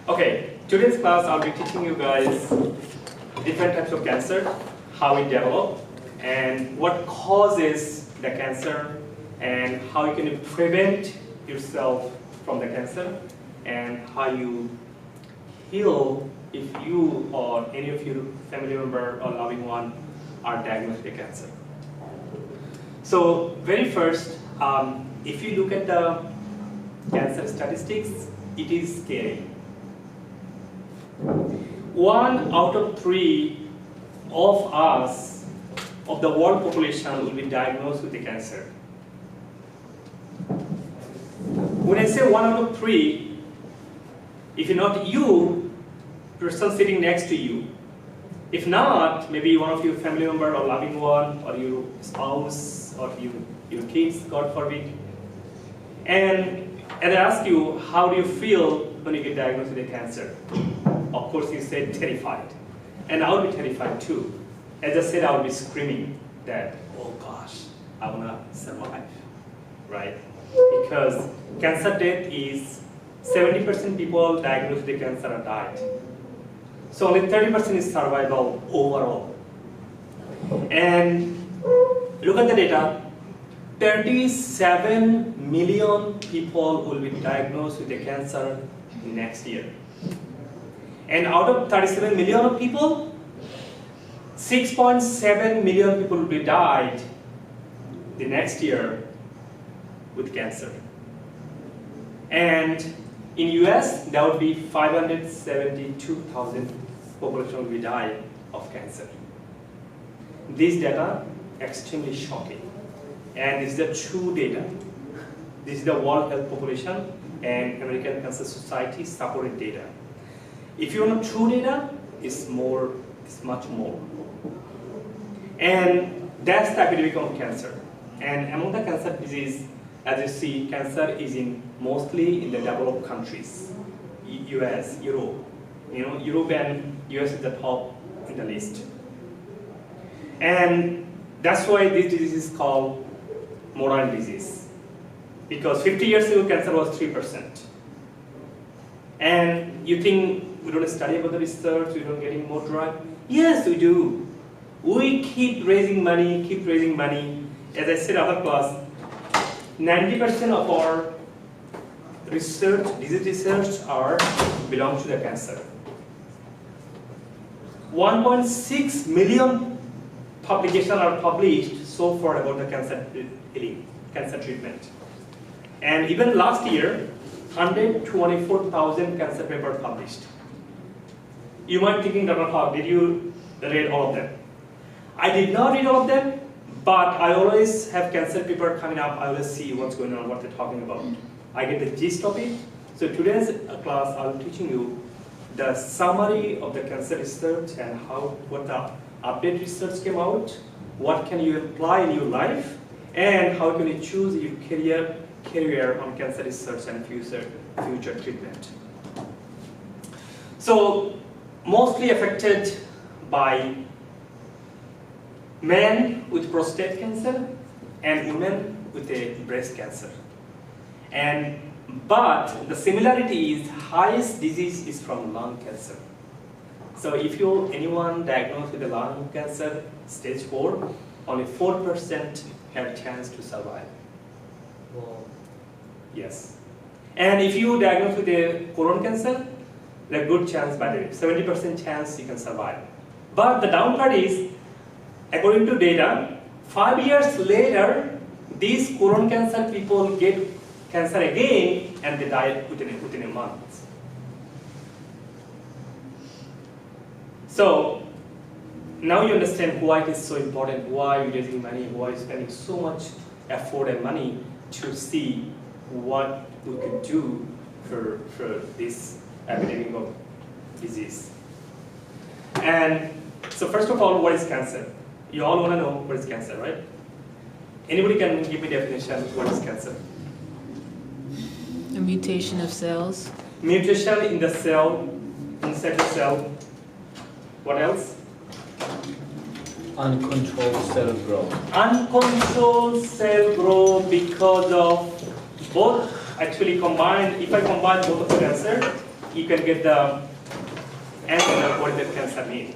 Okay, today's class I'll be teaching you guys different types of cancer, how it develops, and what causes the cancer, and how you can prevent yourself from the cancer, and how you heal if you or any of your family member or loving one are diagnosed with cancer. So very first, if you look at the cancer statistics, it is scary. 1 out of 3 of us, of the world population, will be diagnosed with the cancer. When I say 1 out of 3, if not you, person sitting next to you. If not, maybe one of your family member or loving one, or your spouse, or your kids, God forbid. And I ask you, how do you feel when you get diagnosed with a cancer? Of course, you said terrified. And I would be terrified too. As I said, I would be screaming that, oh gosh, I want to survive, right? Because cancer death is 70% people diagnosed with cancer are died. So only 30% is survival overall. And look at the data. 37 million people will be diagnosed with a cancer next year. And out of 37 million of people, 6.7 million people will be died the next year with cancer. And in US, there would be 572,000 population will be dying of cancer. This data extremely shocking. And this is the true data. This is the World Health Population and American Cancer Society supported data. If you want true data, it's much more. And that's the epidemic of cancer. And among the cancer disease, as you see, cancer is mostly in the developed countries, US, Europe. Europe and US is the top in the list. And that's why this disease is called modern disease. Because 50 years ago, cancer was 3%. And you think we don't study about the research, we don't getting more drug? Yes, we do. We keep raising money. As I said in other class, 90% of our research, disease research, belongs to the cancer. 1.6 million publications are published so far about the cancer healing, cancer treatment. And even last year, 124,000 cancer papers published. You might be thinking, Dr. Haque, did you read all of them? I did not read all of them, but I always have cancer paper coming up. I always see what's going on, what they're talking about. I get the gist of it. So today's class, I'm teaching you the summary of the cancer research and what the update research came out, what can you apply in your life, and how can you choose your career on cancer research and future treatment. So mostly affected by men with prostate cancer and women with a breast cancer. But the similarity is highest disease is from lung cancer. So if anyone diagnosed with a lung cancer, stage 4, only 4% have a chance to survive. Wow. Yes. And if you diagnosed with a colon cancer, there's a good chance, by the way, 70% chance you can survive. But the downside is, according to data, 5 years later, these colon cancer people get cancer again and they die within a month. So now you understand why it is so important, why we're raising money, why we're spending so much effort and money to see what we could do for this epidemic of disease. And so first of all, what is cancer? You all want to know what is cancer, right? Anybody can give me definition of what is cancer? A mutation of cells. Mutation in the cell, inside the cell. What else? Uncontrolled cell growth. Uncontrolled cell growth because of both actually combined. If I combine both of the cancer, you can get the answer what the cancer means.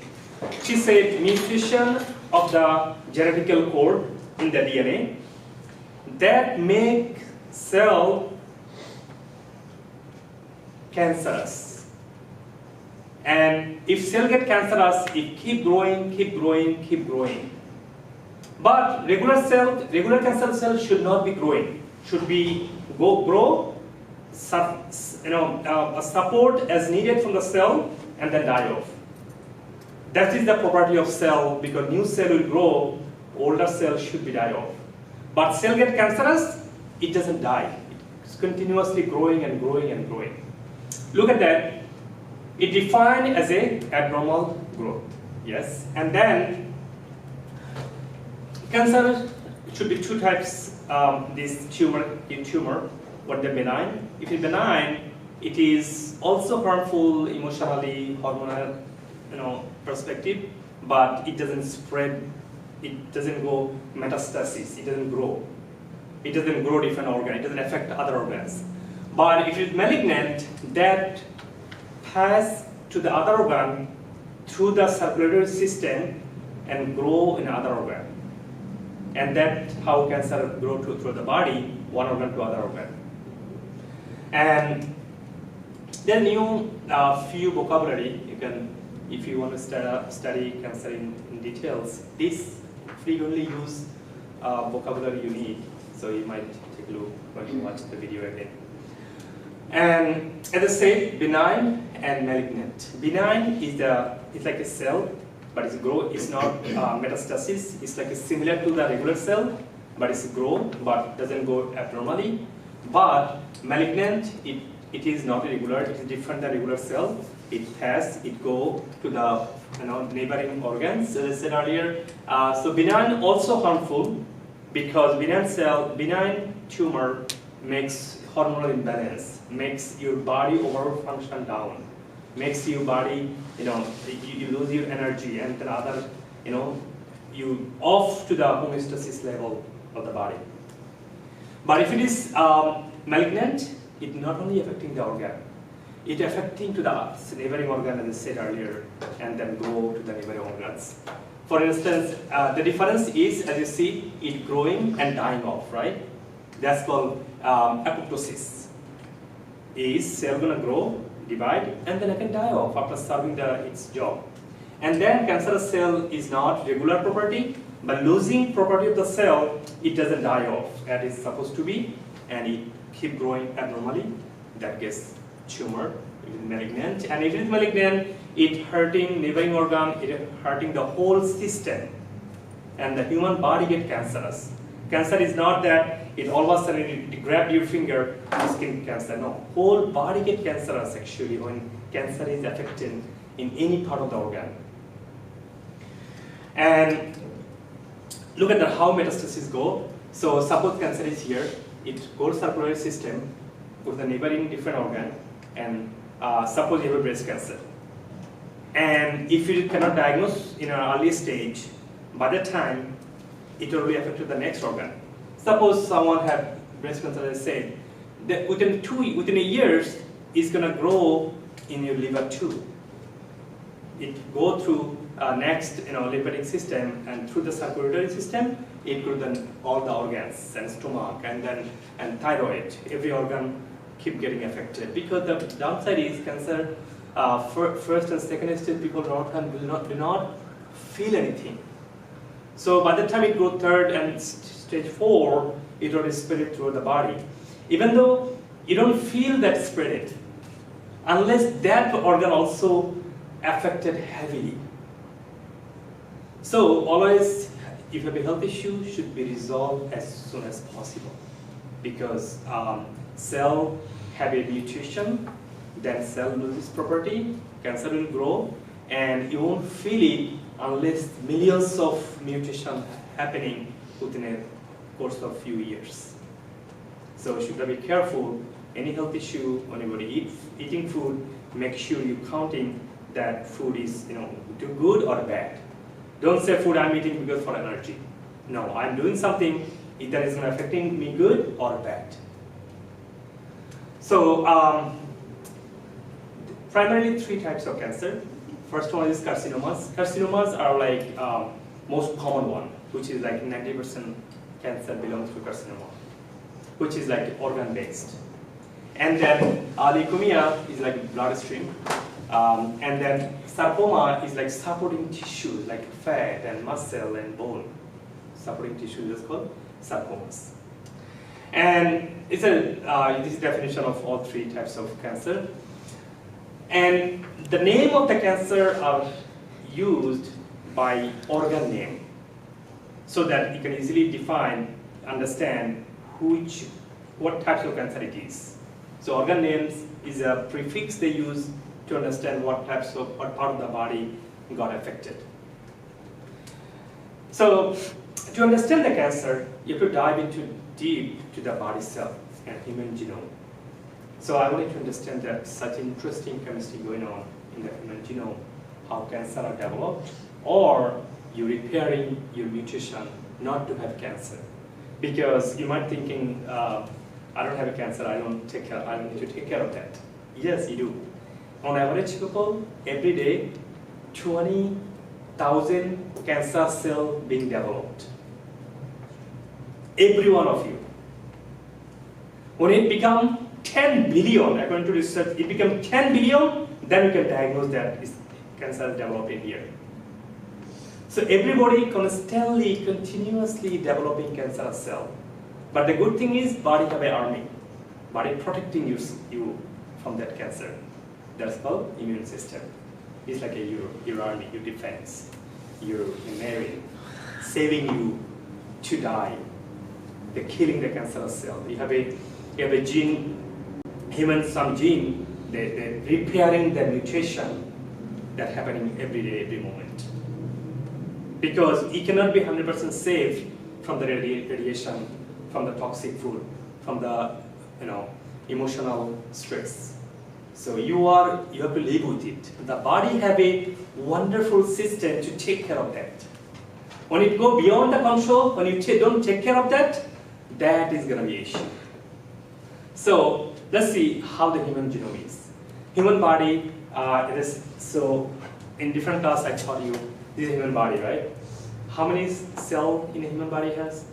She said mutation of the genetical code in the DNA that make cell cancerous. And if cell get cancerous, it keep growing, keep growing, keep growing. But regular cancer cell should not be growing. Should be grow, support as needed from the cell and then die off. That is the property of cell, because new cell will grow, older cell should be die off. But cell get cancerous, it doesn't die. It's continuously growing and growing and growing. Look at that. It defined as a abnormal growth. Yes, and then cancer should be two types. This tumor, what the benign. If it's benign, it is also harmful emotionally, hormonal, perspective, but it doesn't spread. It doesn't go metastasis. It doesn't grow. It doesn't grow different organs. It doesn't affect other organs. But if it's malignant, that pass to the other organ through the circulatory system and grow in other organ. And that's how cancer grow through the body, one organ to other organ. And then few vocabulary you can, if you want to study cancer in details, this frequently use vocabulary you need. So you might take a look when you watch the video again. And as I said, benign and malignant. Benign is it's like a cell, but it's not metastasis. It's like similar to the regular cell, but it's grow, but doesn't go abnormally. But malignant, it is not irregular. It is different than regular cell. It go to the neighboring organs, as I said earlier. So benign also harmful, because benign tumor makes hormonal imbalance, makes your body overall function down, makes your body, you lose your energy, and then other, you off to the homeostasis level of the body. But if it is malignant, it not only affecting the organ, it affecting to the neighboring organ, as I said earlier, and then go to the neighboring organs. For instance, the difference is, as you see, it growing and dying off, right? That's called apoptosis. Is cell gonna grow, divide, and then it can die off after serving its job. And then cancerous cell is not regular property, but losing property of the cell, it doesn't die off as it's supposed to be, and it keep growing abnormally. That gets tumor, it is malignant. And if it is malignant, it hurting neighboring organ, it hurting the whole system, and the human body get cancerous. Cancer is not that it all of a sudden it grab your finger, you skin cancer. No, whole body get cancerous actually when cancer is affected in any part of the organ. And look at how metastasis go. So suppose cancer is here, it goes to the circulatory system, goes to the neighboring different organ, and suppose you have a breast cancer. And if you cannot diagnose in an early stage, by the time it already affected the next organ. Suppose someone had breast cancer, as I said, that within a year, it's gonna grow in your liver too. It go through next lymphatic system, and through the circulatory system, it could then all the organs and stomach and thyroid. Every organ keep getting affected, because the downside is cancer. First and second stage people do not feel anything. So by the time it goes third and stage 4, it already spread through the body. Even though you don't feel that spread, unless that organ also affected heavily. So always, if you have a health issue, should be resolved as soon as possible, because cell have a mutation, then cell loses property, cancer will grow, and you won't feel it unless millions of mutations happening within a course of few years. So you should be careful. Any health issue, whenever you eating food, make sure you're counting that food is too good or bad. Don't say food I'm eating because for energy. No, I'm doing something that is affecting me good or bad. So primarily three types of cancer. First one is carcinomas. Carcinomas are like most common one, which is like 90% cancer belongs to carcinoma, which is like organ based. And then leukemia is like bloodstream. And then sarcoma is like supporting tissues like fat and muscle and bone. Supporting tissues is called sarcomas. And it's this is definition of all three types of cancer. And the name of the cancer are used by organ name, so that you can easily define, understand what types of cancer it is. So organ names is a prefix they use to understand what part of the body got affected. So to understand the cancer, you have to dive into deep to the body cell and human genome. So I wanted to understand that such interesting chemistry going on in the human genome, how cancer are developed, or you're repairing your mutation not to have cancer. Because you might thinking, I don't have a cancer, I don't need to take care of that. Yes, you do. On average, people, every day, 20,000 cancer cells being developed. Every one of you. When it becomes 10 billion, according to research, it becomes 10 billion, then you can diagnose that cancer is developing here. So everybody constantly, continuously developing cancer cell. But the good thing is, body have an army. Body protecting you from that cancer. That's called immune system. It's like your army, your defense, your marine, saving you to die. They're killing the cancer cell. You have a gene, some gene, they're repairing the mutation that's happening every day, every moment. Because you cannot be 100% safe from the radiation, from the toxic food, from the emotional stress. So you have to live with it. The body have a wonderful system to take care of that. When it go beyond the control, when you don't take care of that, that is going to be an issue. So let's see how the human genome is. Human body, it is so in different class I taught you this is human body, right? How many cells in a human body has?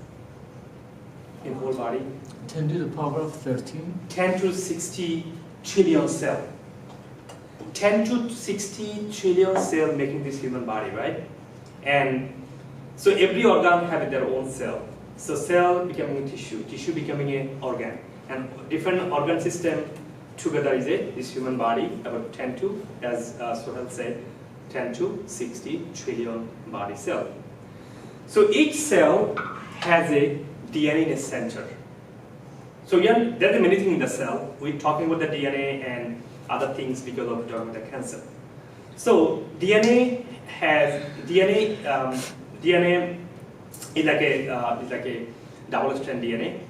In whole body? 10 to the power of 13. 10 to 60 trillion cell. 10 to 60 trillion cell making this human body, right? And so every organ have their own cell. So cell becoming a tissue, tissue becoming an organ. And different organ system together is this human body, about 10 to, as Sohel said, 10 to 60 trillion body cell. So each cell has a DNA in a center. So yeah, there are many things in the cell. We're talking about the DNA and other things because of talking about the cancer. So DNA is like a double-strand DNA,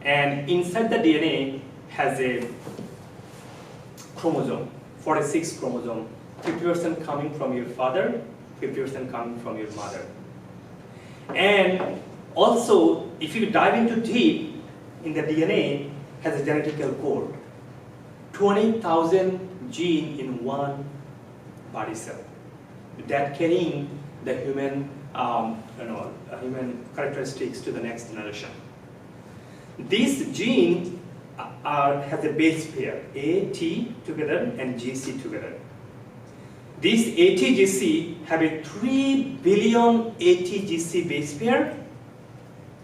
and inside the DNA has a chromosome, 46 chromosome, 50% coming from your father, 50% coming from your mother. And also, if you dive into deep in the DNA, has a genetical code, 20,000 genes in one body cell, that carrying the human, human characteristics to the next generation. This gene has a base pair, A, T together and GC together. This ATGC have a 3 billion ATGC base pair.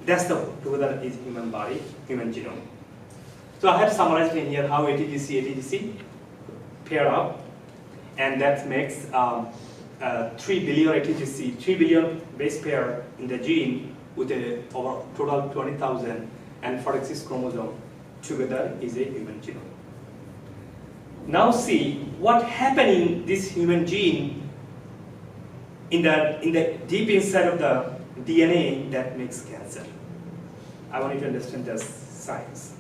That's the together is human body, human genome. So I have summarized in here how ATGC pair up, and that makes 3 billion ATGC, 3 billion base pair in the gene with a over total 20,000 and 46 chromosome together is a human genome. Now see what happened in this human gene in the deep inside of the DNA that makes cancer. I want you to understand the science.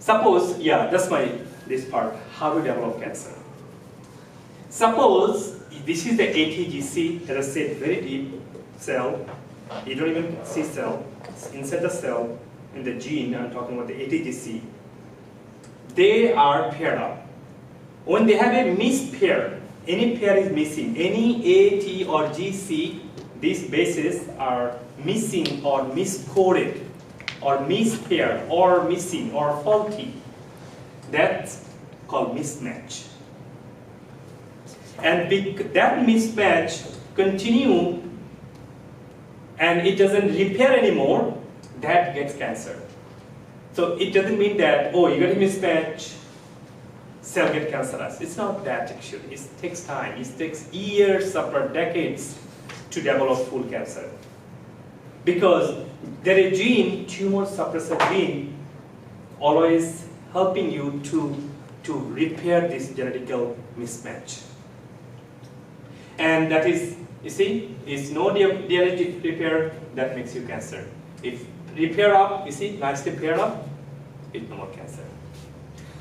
Suppose, that's this part, how to develop cancer. Suppose this is the ATGC, that I said, very deep cell. You don't even see cell. Inside the cell, in the gene, I'm talking about the ATGC. They are paired up. When they have a mispair, any pair is missing, any A, T, or G, C, these bases are missing or miscoded, or mispair, or missing, or faulty. That's called mismatch. And that mismatch continue and it doesn't repair anymore, that gets cancer. So it doesn't mean that, oh, you got a mismatch, cell get cancerous. It's not that actually. It takes time. It takes years or decades to develop full cancer. Because there is a gene, tumor suppressor gene, always helping you to repair this genetical mismatch. And that is, you see, is no DNA repair that makes you cancer. If repair up, you see, nicely paired up, it's no more cancer.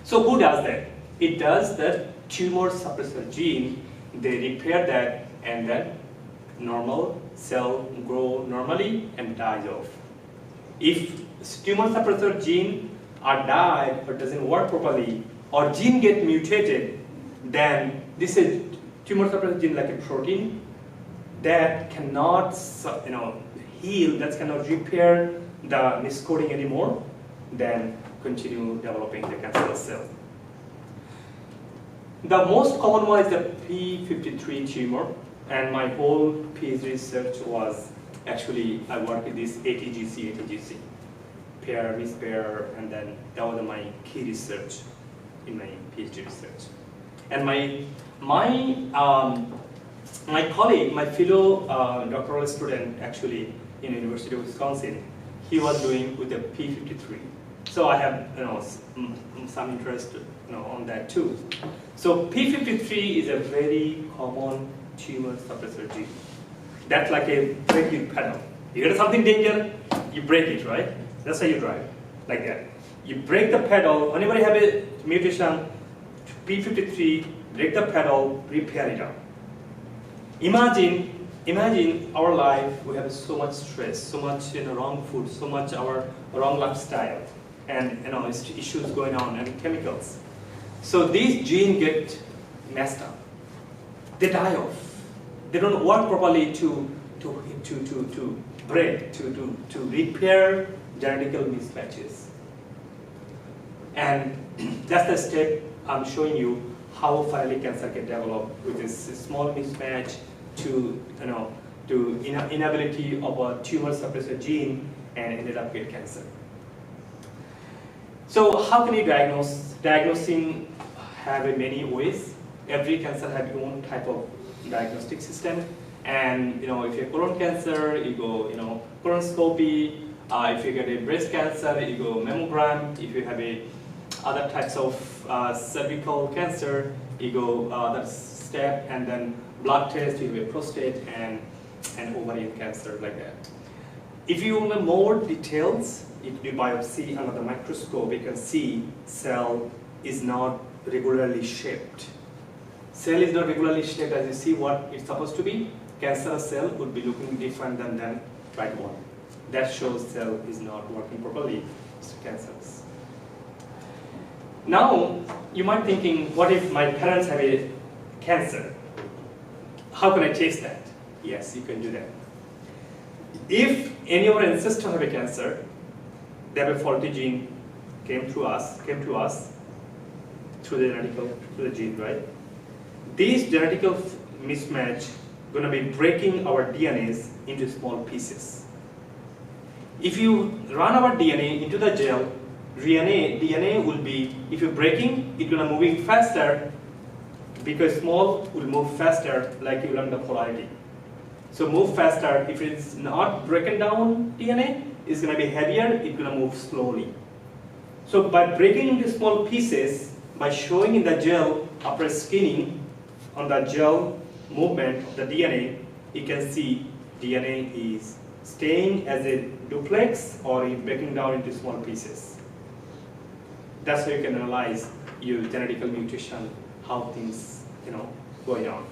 So who does that? It does the tumor suppressor gene. They repair that, and then normal cell grow normally and dies off. If tumor suppressor gene are died or doesn't work properly, or gene get mutated, then this is tumor suppressor gene like a protein that cannot heal, that cannot repair the miscoding anymore, then continue developing the cancerous cell. The most common one is the P53 tumor, and my whole PhD research was actually, I worked with this ATGC, pair, mispair, and then that was my key research in my PhD research. And my colleague, my fellow doctoral student actually in University of Wisconsin, he was doing with the P53. So I have some interest on that too. So P53 is a very common tumor suppressor gene. That's like a braking pedal. You get something danger, you brake it, right? That's how you drive, like that. You brake the pedal. Whenever you have a mutation, P53, brake the pedal, repair it up. Imagine our life. We have so much stress, so much wrong food, so much our wrong lifestyle, and issues going on and chemicals. So these genes get messed up. They die off. They don't work properly to break, to repair genetical mismatches. And that's the step I'm showing you how finally cancer can develop with this small mismatch to inability of a tumor suppressor gene and ended up with cancer. So how can you diagnose? Diagnosing have many ways. Every cancer has its own type of diagnostic system. And if you have colon cancer, you go colonoscopy. If you get a breast cancer, you go mammogram. If you have other types of cervical cancer, you go that step, and then blood test, you have a prostate and ovarian cancer, like that. If you want more details, you do biopsy under the microscope. You can see cell is not regularly shaped. Cell is not regularly shaped as you see what it's supposed to be. Cancerous cell would be looking different than the right one. That shows cell is not working properly. It's cancerous. Now, you might be thinking, what if my parents have a cancer? How can I test that? Yes, you can do that. If any of our ancestors have a cancer, they have a faulty gene came to us through the gene, right? These genetical mismatch going to be breaking our DNAs into small pieces. If you run our DNA into the gel, DNA will be, if you're breaking, it's going to moving faster because small will move faster like you learned the polarity. So move faster. If it's not broken down DNA, it's going to be heavier, it's going to move slowly. So by breaking into small pieces, by showing in the gel after skinning on the gel movement of the DNA, you can see DNA is staying as a duplex or breaking down into small pieces. That's how you can analyze your genetical mutation, how things going on.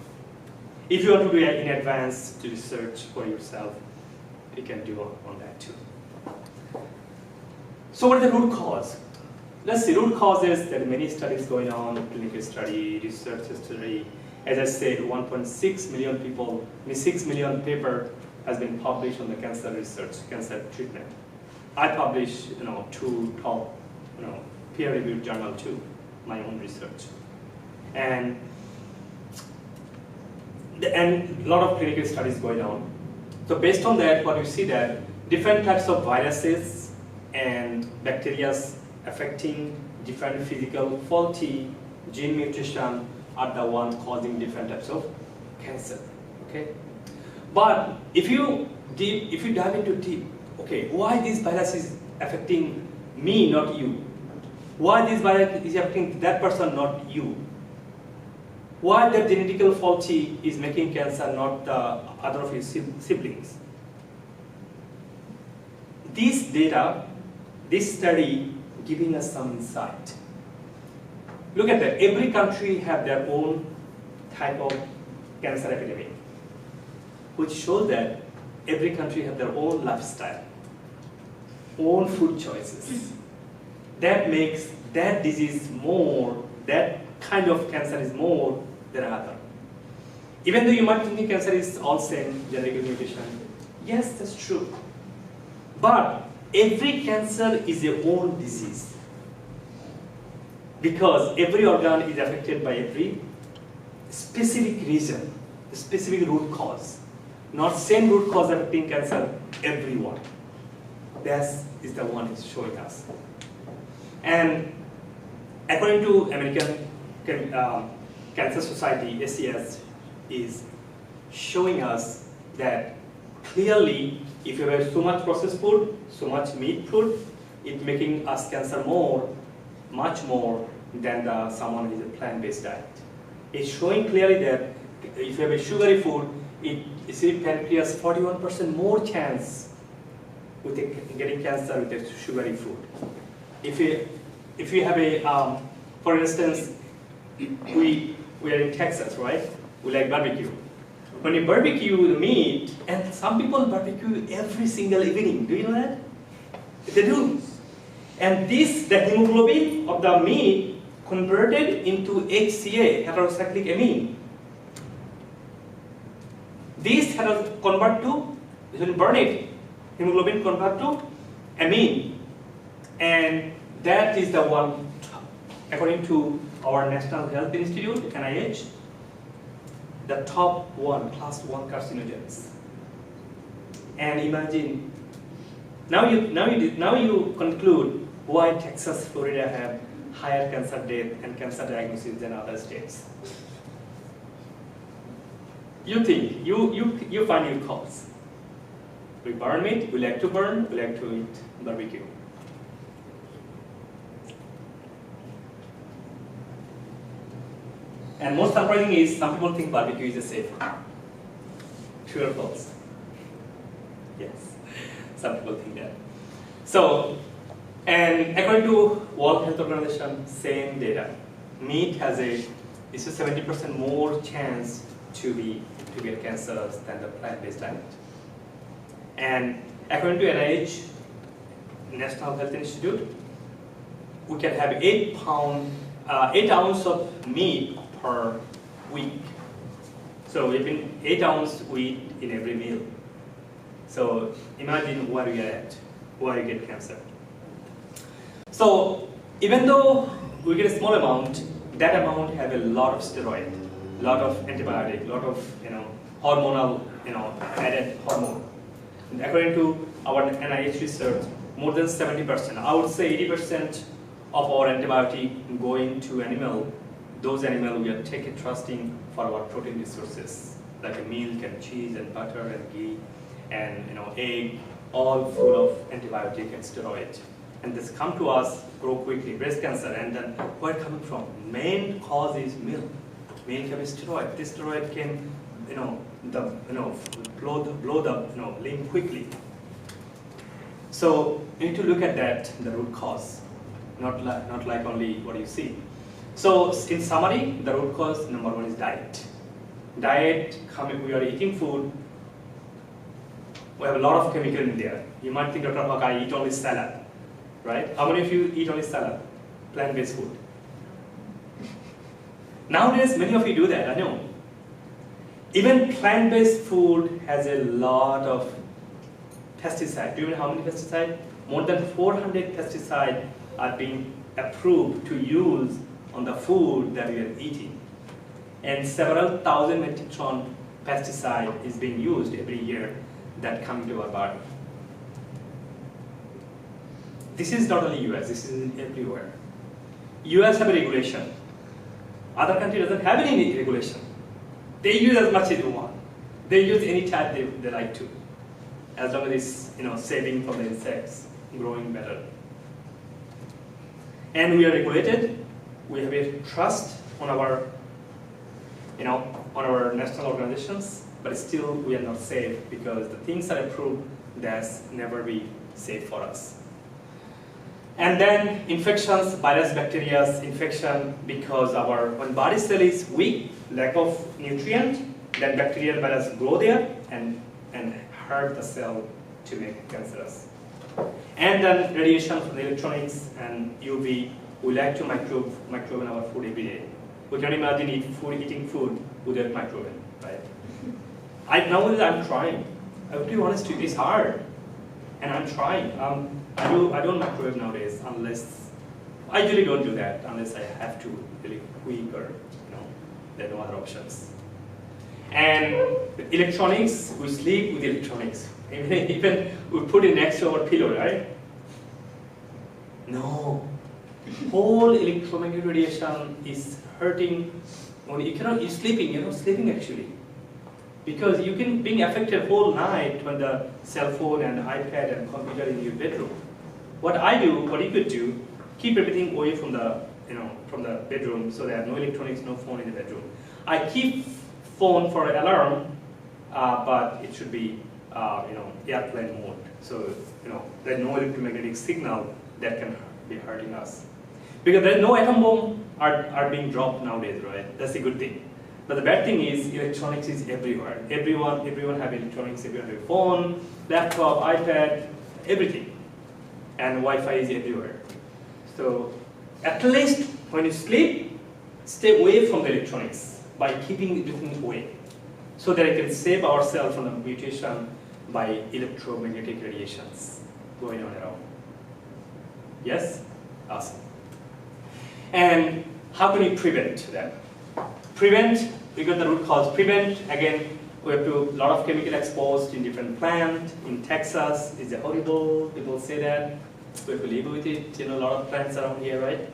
If you want to do it in advance to research for yourself, you can do on that too. So what is the root cause? let's see, root causes. There are many studies going on, clinical study, research study. As I said, 1.6 million people, 6 million paper has been published on the cancer research, cancer treatment. I publish, 2 top, peer-reviewed journal too, my own research, and a lot of clinical studies going on. So based on that, what you see that different types of viruses and bacteria affecting different physical faulty gene mutation are the one causing different types of cancer. Okay, but if you dive into deep, okay, why this virus is affecting me, not you? Why this virus is affecting that person, not you? Why that genetical faulty is making cancer, not the other of his siblings? This data, this study, giving us some insight. Look at that. Every country have their own type of cancer epidemic, which shows that every country have their own lifestyle, own food choices. That makes that disease more, that kind of cancer is more than another. Even though you might think cancer is all same, genetic mutation, yes, that's true. But every cancer is a own disease, because every organ is affected by every specific reason, specific root cause. Not same root cause affecting cancer, everyone. That is the one it's showing us. And according to American Cancer Society, ACRH is showing us that clearly, if you have so much processed food, so much meat food, it's making us cancer much more than someone who is a plant-based diet. It's showing clearly that if you have a sugary food, it's in pancreas 41% more chance with getting cancer with a sugary food. If you have a, for instance, we are in Texas, right? We like barbecue. When you barbecue the meat, and some people barbecue every single evening, do you know that? They do. And the hemoglobin of the meat converted into HCA, heterocyclic amine. This convert to, when you burn it, hemoglobin convert to amine. And that is the one, according to our National Health Institute, NIH, the top one, class 1 carcinogens. And imagine, now you conclude why Texas, Florida have higher cancer death and cancer diagnosis than other states. You think, you find your cause. We burn meat, we like to burn, we like to eat barbecue. And most surprising is, some people think barbecue is a safe. True or false? Yes, some people think that. So, and according to World Health Organization, same data. Meat has a 70% more chance to get cancers than the plant-based diet. And according to NIH, National Health Institute, we can have 8 ounces of meat per week. So even 8 ounces we eat in every meal. So imagine where you are at, where you get cancer. So even though we get a small amount, that amount have a lot of steroid, lot of antibiotic, lot of hormonal added hormone. And according to our NIH research, more than 70%, I would say 80% of our antibiotic going to animal. Those animals we are taking trusting for our protein resources, like milk and cheese and butter and ghee and egg, all full of antibiotic and steroid. And this come to us, grow quickly, breast cancer, and then where it coming from? Main cause is milk. Milk have a steroid. This steroid can, blow the limb quickly. So you need to look at that, the root cause, not like only what you see. So in summary, the root cause number 1 is diet. Diet, we are eating food. We have a lot of chemical in there. You might think, Dr. Haque, I eat only salad, right? How many of you eat only salad? plant-based food. Nowadays, many of you do that, I know. Even plant-based food has a lot of pesticides. Do you know how many pesticides? More than 400 pesticides are being approved to use on the food that we are eating. And several thousand metric ton pesticide is being used every year that come into our body. This is not only US, this is everywhere. US have a regulation. Other country doesn't have any regulation. They use as much as they want. They use any type they like to, as long as it's saving from the insects, growing better. And we are regulated. We have a trust on our, on our national organizations, but still we are not safe because the things are approved that's never be safe for us. And then infections, virus, bacteria, infection, because when body cell is weak, lack of nutrient, then bacterial virus grow there and hurt the cell to make cancerous. And then radiation from the electronics and UV, we like to microbe in our food every day. We can imagine eating food without microwave, right? Nowadays I'm trying. I will be honest with you, it's hard. And I'm trying. I don't microwave nowadays unless, I usually don't do that unless I have to really quick or, there are no other options. And electronics, we sleep with electronics. Even we put it next to our pillow, right? No. Whole electromagnetic radiation is hurting. You're sleeping actually. Because you can be affected whole night when the cell phone and iPad and computer in your bedroom. What you could do, keep everything away from the bedroom so there are no electronics, no phone in the bedroom. I keep phone for alarm, but it should be airplane mode. So there's no electromagnetic signal that can be hurting us. Because there's no atom bomb are being dropped nowadays, right? That's a good thing. But the bad thing is electronics is everywhere. Everyone have electronics, everyone have a phone, laptop, iPad, everything. And Wi-Fi is everywhere. So at least when you sleep, stay away from the electronics by keeping everything away. So that it can save ourselves from the mutation by electromagnetic radiations going on around. Yes? Awesome. And how can you prevent that? Prevent, we got the root cause. Prevent, again, we have to, lot of chemical exposed in different plants. In Texas, it's horrible, people say that. We have to live with it, a lot of plants around here, right?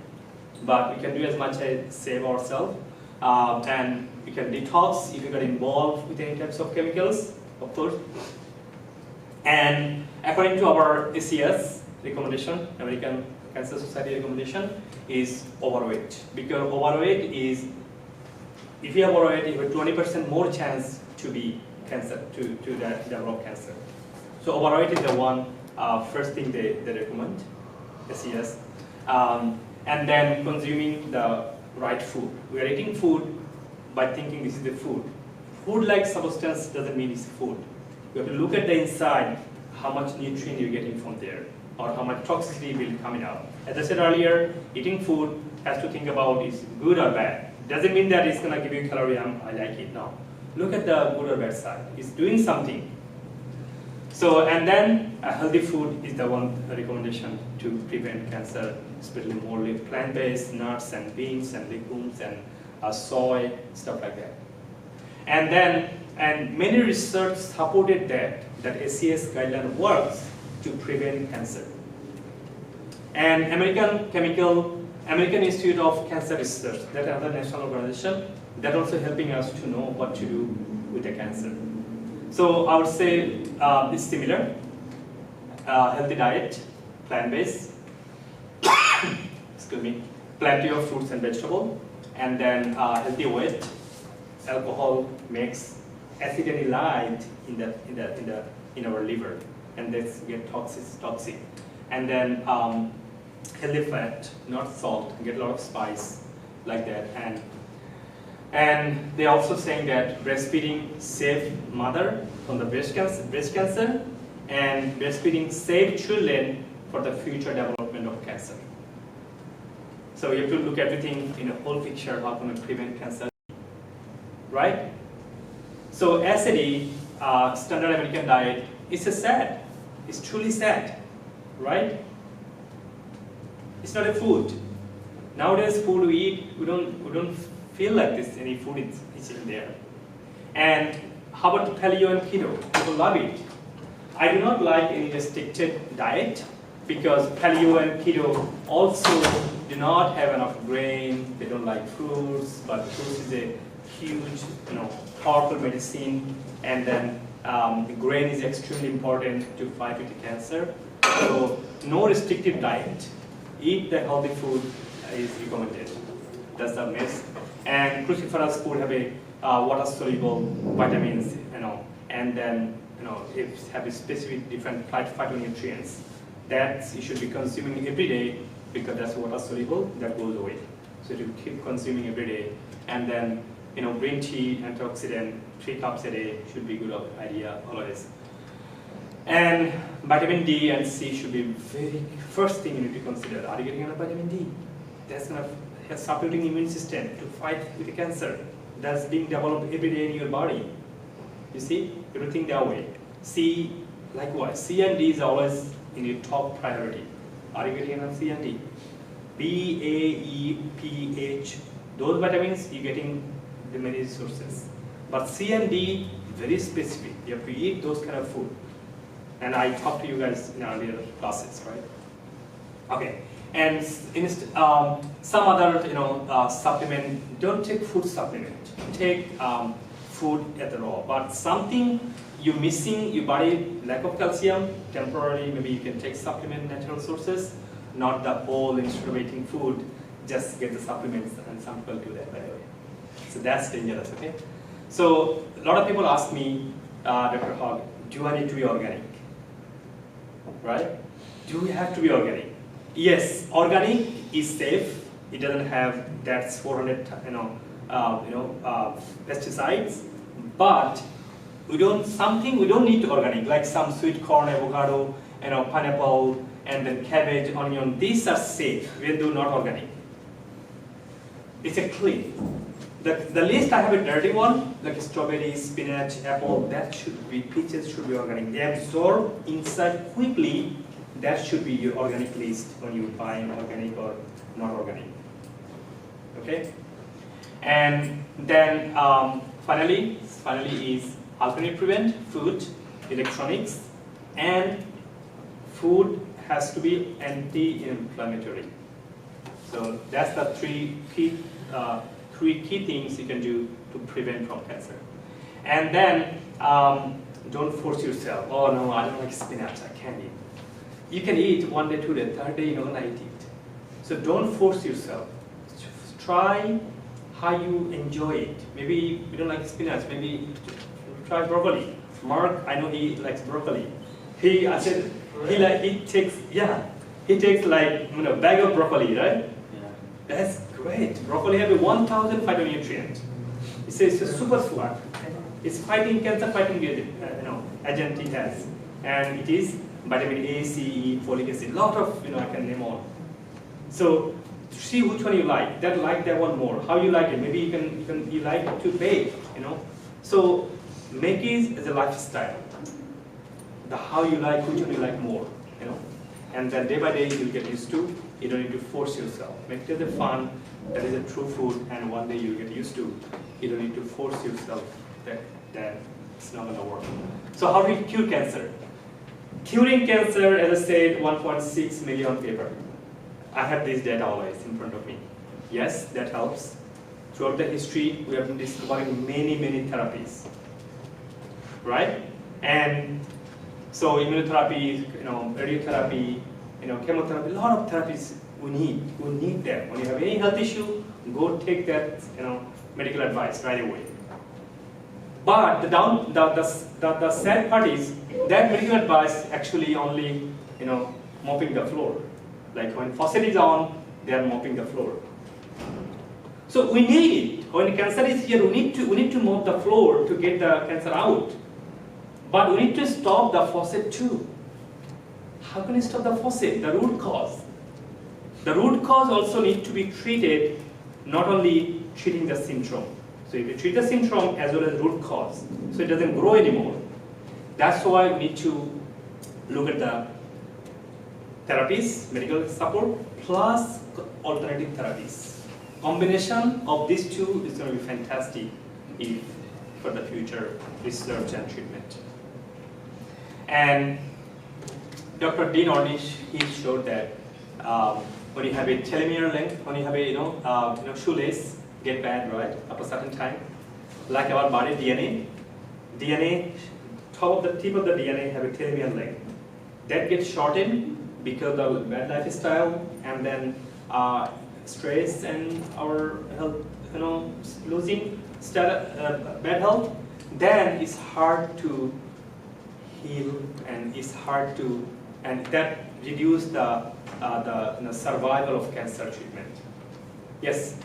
But we can do as much as save ourselves. And we can detox if you get involved with any types of chemicals, of course. And according to our ACRH recommendation, American Cancer Society recommendation, is overweight. Because overweight is, if you have overweight, you have 20% more chance to be cancer, to develop cancer. So overweight is the one first thing they recommend, ACRH. And then consuming the right food. We are eating food by thinking this is the food. Food-like substance doesn't mean it's food. You have to look at the inside, how much nutrient you're getting from there, or how much toxicity will coming out. As I said earlier, eating food has to think about is good or bad. Doesn't mean that it's gonna give you calorie, I like it, no. Look at the good or bad side. It's doing something. So, and then a healthy food is the one recommendation to prevent cancer, especially more plant-based nuts and beans and legumes and soy, stuff like that. And then, and many research supported that ACRH guideline works to prevent cancer. And American Institute of Cancer Research, that another national organization, that also helping us to know what to do with the cancer. So I would say it's similar. Healthy diet, plant-based, excuse me, plenty of fruits and vegetables, and then healthy weight. Alcohol makes acid and light in our liver, and that's get toxic. And then healthy fat, not salt, get a lot of spice like that. And they're also saying that breastfeeding save mother from the breast cancer, and breastfeeding save children for the future development of cancer. So you have to look everything in a whole picture, how can we prevent cancer, right? So SAD, standard American diet, it's sad. It's truly sad, right? It's not a food. Nowadays, food we eat, we don't feel like this. Any food is in there. And how about the paleo and keto? People love it. I do not like any restricted diet because paleo and keto also do not have enough grain. They don't like fruits, but fruits is a huge, powerful medicine. And then the grain is extremely important to fight with the cancer. So no restrictive diet. Eat the healthy food is recommended. That's the mess. And cruciferous food have a water-soluble vitamins, and then it have a specific different phytonutrients that you should be consuming every day because that's water-soluble. That goes away. So you keep consuming every day, and then green tea, antioxidant, 3 cups a day should be a good idea always. And vitamin D and C should be very first thing you need to consider. Are you getting enough vitamin D? That's going to supporting immune system to fight with the cancer. That's being developed every day in your body. You see, everything that way. C, likewise, C and D is always in your top priority. Are you getting enough C and D? B, A, E, P, H, those vitamins you're getting the many sources. But C and D, very specific. You have to eat those kind of food. And I talked to you guys in earlier classes, right? Okay. And some other, supplement. Don't take food supplement. Take food at the raw. But something you're missing, your body lack of calcium. Temporarily, maybe you can take supplement, natural sources, not the whole instead of eating food. Just get the supplements, and some people do that by the way. So that's dangerous. Okay. So a lot of people ask me, Dr. Haque, do I need to be organic? Right? Do we have to be organic? Yes, organic is safe. It doesn't have that 400, pesticides. But we don't need to organic, like some sweet corn, avocado, pineapple, and then cabbage, onion. These are safe, even though not organic. It's a clean. The list I have a dirty one, like strawberries, spinach, apple. That should be peaches. Should be organic. They absorb inside quickly. That should be your organic list when you buy organic or not organic. Okay? And then finally is how can you prevent food, electronics, and food has to be anti-inflammatory. So that's the three key things you can do to prevent from cancer. And then don't force yourself. Oh no, I don't like spinach. I can't eat. You can eat 1 day, 2 days, 3rd day you don't like it. So don't force yourself. Try how you enjoy it. Maybe you don't like spinach. Maybe try broccoli. Mark, I know he likes broccoli. He takes like bag of broccoli, right? Yeah. That's great. Broccoli has 1,000 phytonutrients. It's a superfood. It's fighting cancer, fighting agent it has, and it is vitamin A, C, E, folic acid. Lot of I can name all. So see which one you like. That one more. How you like it? Maybe you like to bake. So make it as a lifestyle. How you like, which one you like more. And then day by day you'll get used to. You don't need to force yourself. Make it a fun. That is a true food, and one day you'll get used to. You don't need to force yourself. That it's not going to work. So how do we cure cancer? Curing cancer, as I said, 1.6 million people. I have this data always in front of me. Yes, that helps. Throughout the history, we have been discovering many therapies, right? And so immunotherapy, radiotherapy, chemotherapy, a lot of therapies we need. We need them. When you have any health issue, go take that, medical advice right away. But the sad part is that medical advice actually only, mopping the floor. Like when faucet is on, they are mopping the floor. So we need it. When cancer is here, we need to mop the floor to get the cancer out. But we need to stop the faucet too. How can you stop the faucet? The root cause. The root cause also need to be treated, not only treating the symptom. So if you treat the symptom as well as root cause, so it doesn't grow anymore. That's why we need to look at the therapies, medical support, plus alternative therapies. Combination of these two is going to be fantastic for the future research and treatment. And Dr. Dean Ornish, he showed that when you have a telomere length, when you have a shoelace get bad, right, after a certain time, like our body DNA, top of the tip of the DNA have a telomere length. That gets shortened because of bad lifestyle and then stress and our health, losing bad health. Then it's hard to heal and it's hard to, and that reduce the survival of cancer treatment. Yes,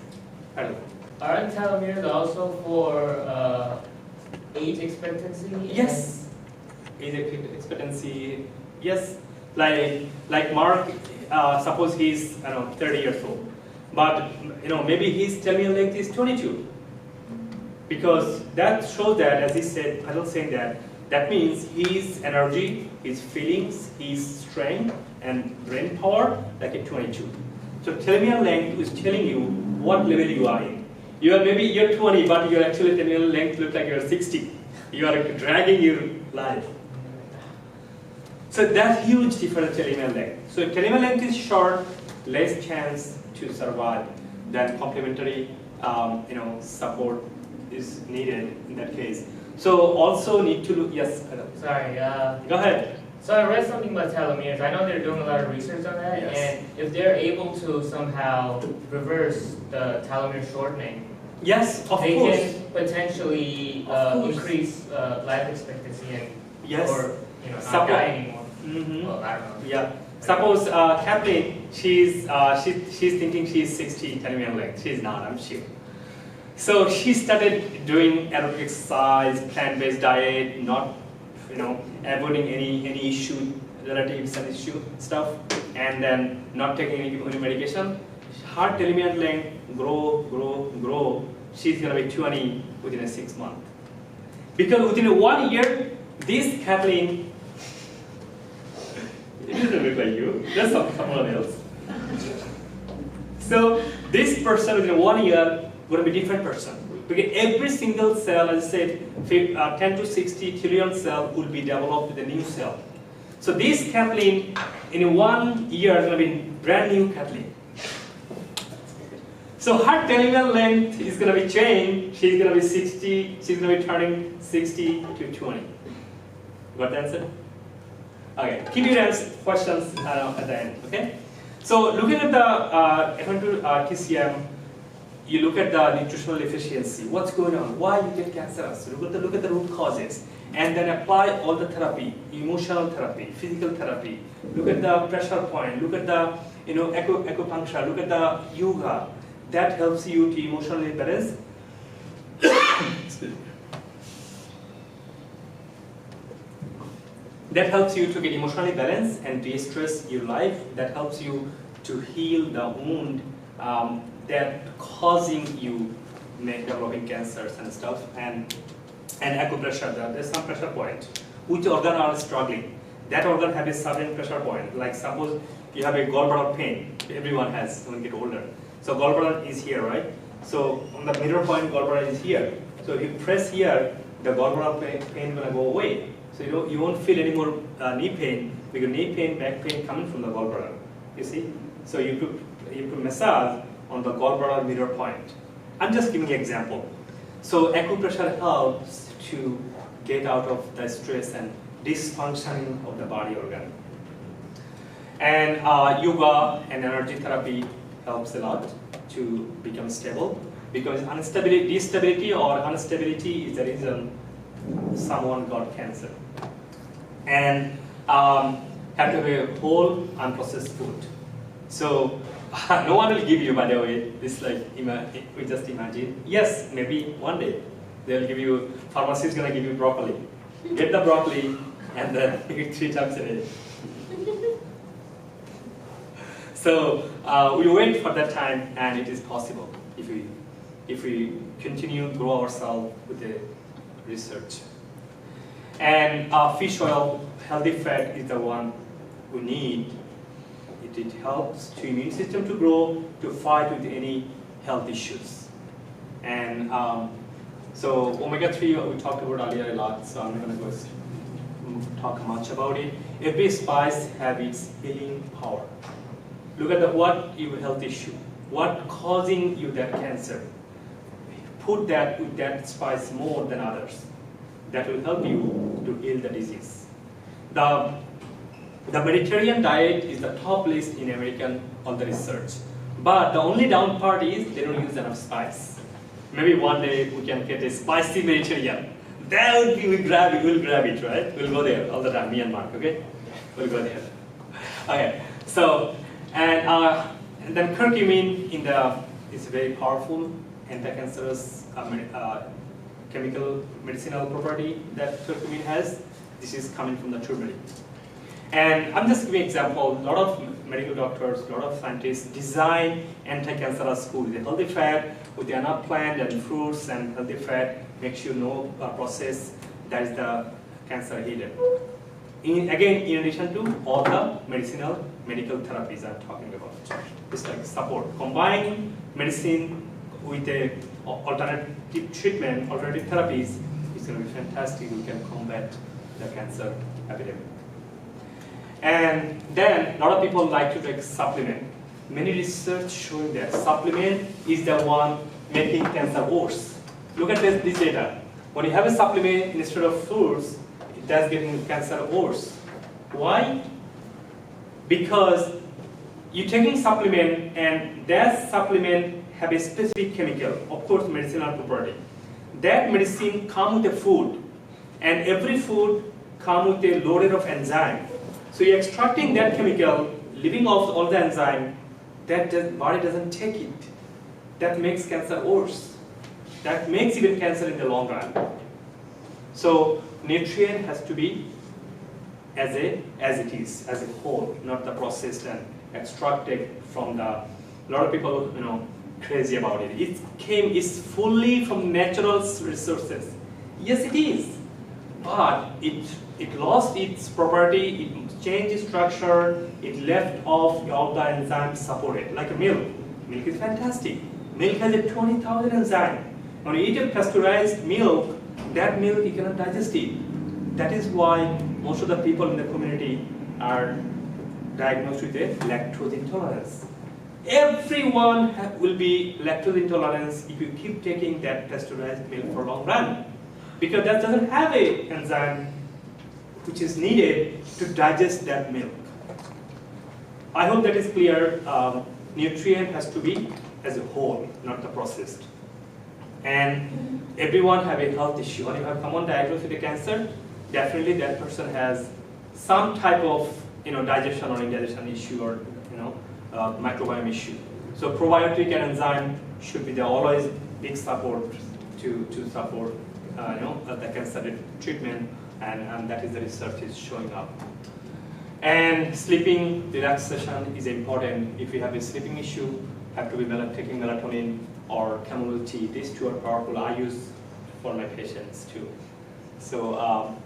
hello. Aren't telomeres also for age expectancy? Yes, age expectancy. Yes, like Mark. Suppose he's 30 years old, but maybe his telomere length is 22, because that shows that, as he said, I was saying that means his energy, his feelings, his strength and brain power like a 22. So telomere length is telling you what level you are in. You're 20, but your actually telomere length looks like you're 60. You are dragging your life. So that's huge difference telomere length. So if telomere length is short, less chance to survive. Then complementary support is needed in that case. So also need to look, yes, Adam. Sorry. Go ahead. So I read something about telomeres. I know they're doing a lot of research on that, Yes. and if they're able to somehow reverse the telomere shortening, Yes, of they course. can potentially Of course. increase life expectancy and Yes. or not Support. die anymore. Mm-hmm. Well, I don't know. Yeah. Suppose Kathleen, she's thinking she's 60 telomere length. She's not, I'm sure. So she started doing aerobic exercise, plant-based diet, not avoiding any issue, relatives and issue stuff, and then not taking any medication. Her telomere length grow. She's gonna be 20 within 6 months. Because within 1 year, this Kathleen, it doesn't look like you. That's someone else. So this person within 1 year going to be different person. Because every single cell, as I said, 10 to 60 trillion cell will be developed with a new cell. So this Kathleen, in 1 year, is going to be brand new Kathleen. So her telomere length is going to be changed. She's going to be 60. She's going to be turning 60 to 20. Got the answer? Okay. Keep your questions at the end. Okay. So looking at the TCM. You look at the nutritional efficiency, what's going on, why you get cancer, so look at the root causes, and then apply all the therapy, emotional therapy, physical therapy, look at the pressure point, look at the acupuncture, look at the yoga, that helps you to emotionally balance. That helps you to get emotionally balanced and de-stress your life, that helps you to heal the wound that causing you developing cancers and stuff, and acupressure, there's some pressure point. Which organ are struggling? That organ have a certain pressure point. Like suppose you have a gallbladder pain, everyone has when you get older. So gallbladder is here, right? So on the middle point, gallbladder is here. So if you press here, the gallbladder pain will go away. So you won't feel any more knee pain, because knee pain, back pain coming from the gallbladder. You see? So you have to massage on the gallbladder middle point. I'm just giving an example. So acupressure helps to get out of the stress and dysfunctioning of the body organ. And yoga and energy therapy helps a lot to become stable, because instability or instability is the reason someone got cancer. And have to have a whole unprocessed food. So no one will give you, by the way, this like, we just imagine. Yes, maybe one day they'll give you, pharmacy is going to give you broccoli. Get the broccoli and then eat 3 times a day. So we wait for that time, and it is possible if we continue to grow ourselves with the research. And fish oil, healthy fat is the one we need. It helps to immune system to grow, to fight with any health issues. And so omega-3 we talked about earlier a lot, so I'm not going to talk much about it. Every spice has its healing power. Look at what your health issue, what causing you that cancer. Put that with that spice more than others. That will help you to heal the disease. The Mediterranean diet is the top list in American on the research. But the only down part is they don't use enough spice. Maybe one day we can get a spicy Mediterranean. That would be, we'll grab it, right? We'll go there all the time, me and Mark, okay? We'll go there. Okay, so, and then curcumin is very powerful anti-cancerous chemical medicinal property that curcumin has. This is coming from the turmeric. And I'm just giving an example. A lot of medical doctors, a lot of scientists design anti-cancerous food with a healthy fat, with the enough plant and fruits and healthy fat, make sure no process that is the cancer hidden. Again, in addition to all the medical therapies I'm talking about. It's like support. Combine medicine with a alternative treatment, alternative therapies, it's going to be fantastic. We can combat the cancer epidemic. And then, a lot of people like to take supplement. Many research showing that supplement is the one making cancer worse. Look at this data. When you have a supplement instead of fruits, it does getting cancer worse. Why? Because you're taking supplement, and that supplement have a specific chemical, of course, medicinal property. That medicine comes with a food, and every food comes with a loaded of enzyme. So you're extracting that chemical, leaving off all the enzyme, that the body doesn't take it. That makes cancer worse. That makes even cancer in the long run. So nutrient has to be as it is, as a whole, not the processed and extracted from the. A lot of people, crazy about it. It's fully from natural resources. Yes, it is, but it lost its property. It changed its structure. It left off all the enzymes supported, like milk. Milk is fantastic. Milk has a 20,000 enzymes. When you eat a pasteurized milk, that milk you cannot digest it. That is why most of the people in the community are diagnosed with a lactose intolerance. Everyone will be lactose intolerance if you keep taking that pasteurized milk for a long run, because that doesn't have a enzyme which is needed to digest that milk. I hope that is clear. Nutrient has to be as a whole, not the processed. And everyone have a health issue. When you have someone diagnosed with a cancer, definitely that person has some type of digestion or indigestion issue, or microbiome issue. So probiotic and enzyme should be the always big support to support the cancer treatment, and that is the research is showing up. And sleeping, relaxation is important. If you have a sleeping issue, have to be taking melatonin or chamomile tea. These two are powerful. I use for my patients too. So,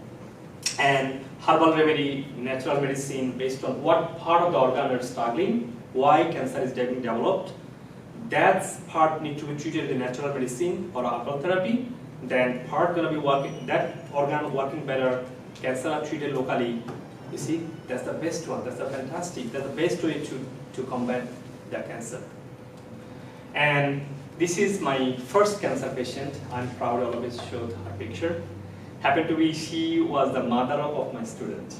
and herbal remedy, natural medicine, based on what part of the organ are struggling, why cancer is getting developed. That part needs to be treated with natural medicine or herbal therapy. Then part gonna be working, that organ working better, cancer are treated locally. You see, that's the best one. That's the fantastic. That's the best way to combat the cancer. And this is my first cancer patient. I'm proud of always showed her picture. Happened to be, she was the mother of my student.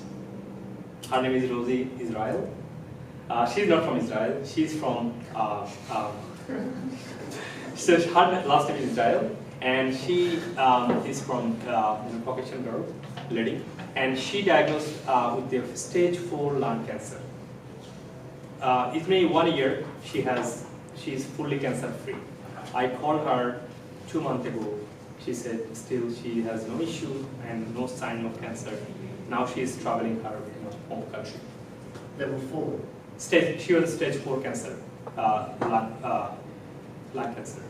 Her name is Rosie, Israel. She's not from Israel. She's from, so her last name is Israel. And she is from Caucasian girl, lady. And she diagnosed with the stage 4 lung cancer. It's been 1 year. She is fully cancer free. I called her 2 months ago. She said still she has no issue and no sign of cancer. Now she is traveling her home country. Level 4. She was stage 4 cancer, lung cancer.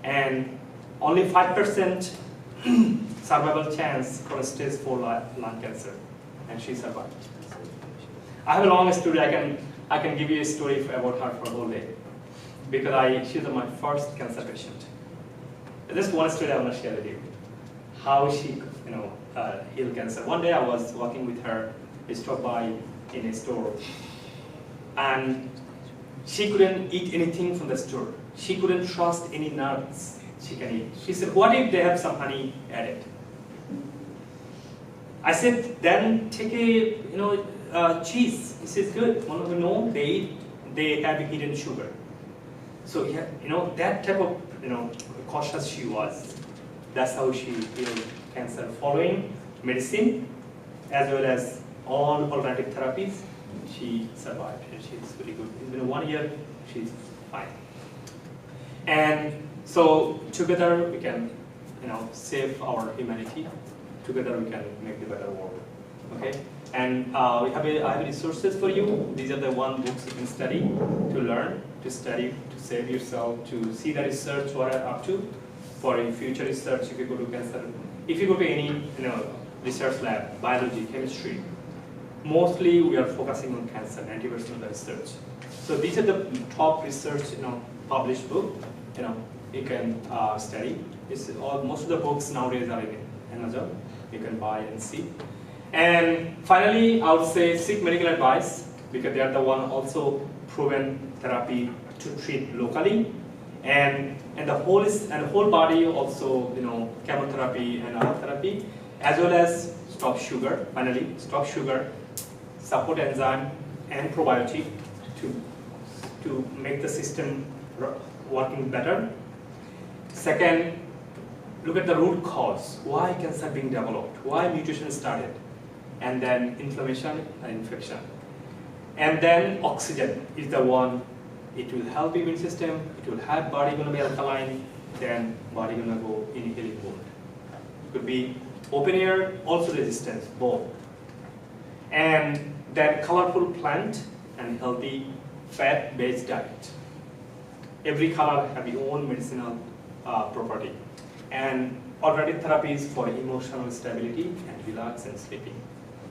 And only 5% survival chance for stage 4 lung cancer, and she survived. I have a long story. I can give you a story about her for a whole day, because she's my first cancer patient. Just one story I want to share with you, how she healed cancer. One day I was walking with her, I stopped by in a store, and she couldn't eat anything from the store. She couldn't trust any nuts she can eat. She said, what if they have some honey added? I said, then take a cheese. He says, good. No, they have hidden sugar. So that type of cautious she was. That's how she healed cancer, following medicine as well as all alternative therapies. She survived, and she's really good. In 1 year, she's fine. And so together we can, save our humanity. Together we can make the better world. Okay. And I have resources for you. These are the books you can study, to learn, to study, to save yourself, to see the research what I'm up to. For future research, if you go to cancer, if you go to any research lab, biology, chemistry, mostly we are focusing on cancer, 90% of the research. So these are the top research, published book. You can study. Most of the books nowadays are in Amazon. You can buy and see. And finally, I would say seek medical advice, because they are the one also proven therapy to treat locally, and the whole body also, chemotherapy and other therapy, as well as stop sugar. Finally, stop sugar, support enzyme and probiotic to make the system working better. Second, look at the root cause. Why cancer being developed? Why mutation started? And then inflammation and infection. And then oxygen is the one. It will help immune system. It will have body gonna be alkaline. Then body gonna go in healing mode. Could be open air, also resistance, both. And then colorful plant and healthy fat-based diet. Every color have its own medicinal property. And alternative therapies for emotional stability and relax and sleeping.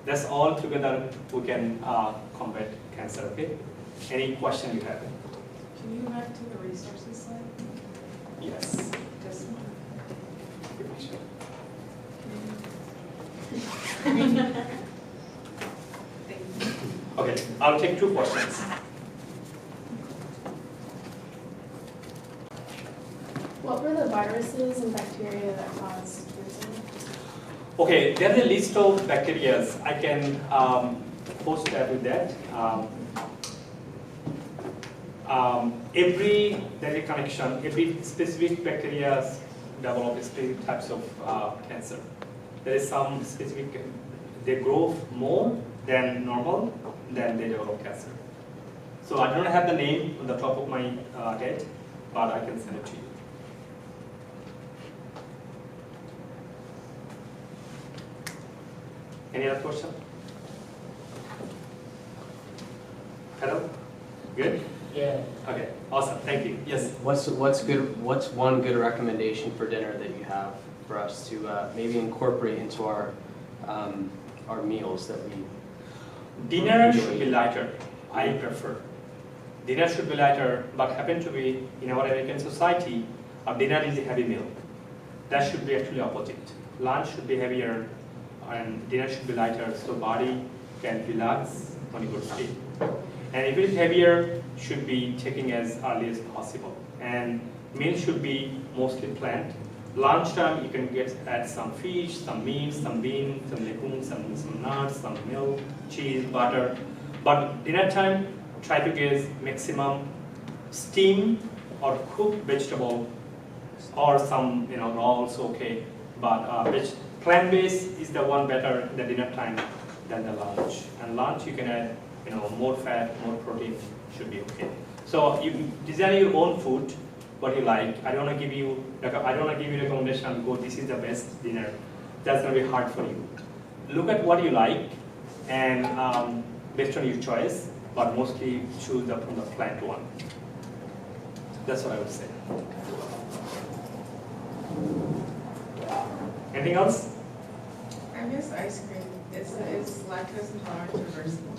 That's all together we can combat cancer, okay? Any question you have? Can you go back to the resources slide? Yes. Just Okay, I'll take 2 questions. What were the viruses and bacteria that caused cancer? Okay, there's a list of bacteria. I can post that with that. There's a connection. Every specific bacteria develop specific types of cancer. There is some specific, they grow more than normal, then they develop cancer. So I don't have the name on the top of my head, but I can send it to you. Any other question? Hello? Good? Yeah. Okay, awesome, thank you. Yes? What's one good recommendation for dinner that you have for us to maybe incorporate into our meals that we Dinner should be lighter, I prefer. Dinner should be lighter, but happen to be, in our American society, our dinner is a heavy meal. That should be actually opposite. Lunch should be heavier, and dinner should be lighter, so body can relax when you go to sleep. And if it is heavier, should be taking as early as possible. And meal should be mostly planned. Lunchtime, you can add some fish, some meat, some beans, some legumes, some nuts, some milk, cheese, butter. But dinner time, try to get maximum steam or cooked vegetable, or some raw also okay. But plant-based is the one better in the dinner time than the lunch. And lunch you can add more fat, more protein, should be okay. So you design your own food, what you like. I don't want to give you recommendation. Go, this is the best dinner. That's gonna be hard for you. Look at what you like, and based on your choice, but mostly choose from the plant one. That's what I would say. Anything else? I miss ice cream. Is lactose intolerance reversible?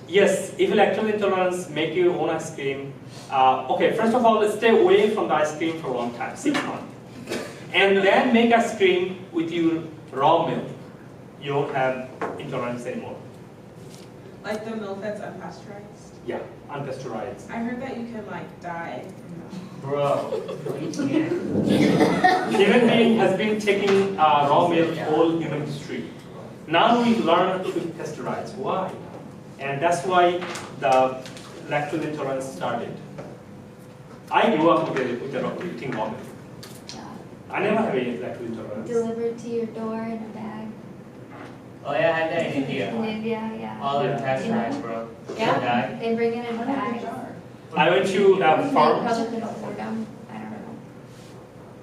Yes, if lactose intolerance make your own ice cream, okay, first of all, let's stay away from the ice cream for a long time, 6 months. And then make ice cream with your raw milk. You won't have intolerance anymore. Like the milk that's unpasteurized? Yeah, unpasteurized. I heard that you can like die from that. Bro, you can't. Human being has been taking raw milk all human history. Now we learn to pasteurize. Why? And that's why the lactose intolerance started. I grew up with eating raw milk. I never have any lactose intolerance. Delivered to your door in a bag. Oh yeah, I had that in India. In India, yeah. All Yeah. the pasteurized, bro. Yeah, Guy. they bring it in bags. I went to They farm. probably couldn't afford them. I don't know.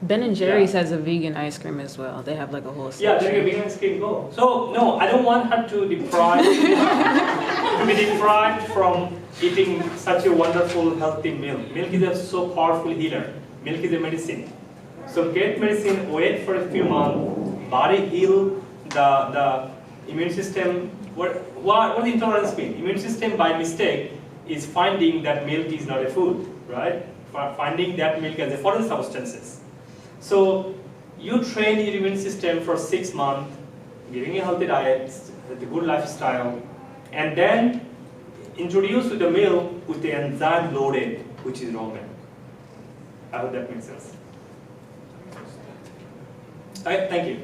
Ben & Jerry's has a vegan ice cream as well. They have like a whole Yeah, section. then a vegan ice cream go. So no, I don't want her to deprive to be deprived from eating such a wonderful healthy milk. Milk is a so powerful healer. Milk is a medicine. So get medicine, wait for a few months, body heal the immune system. What the intolerance mean? Immune system by mistake is finding that milk is not a food, right? Finding that milk as a foreign substances. So you train your immune system for 6 months, giving a healthy diet, with a good lifestyle, and then introduce the milk with the enzyme loaded, which is raw milk. I hope that makes sense. All right, thank you.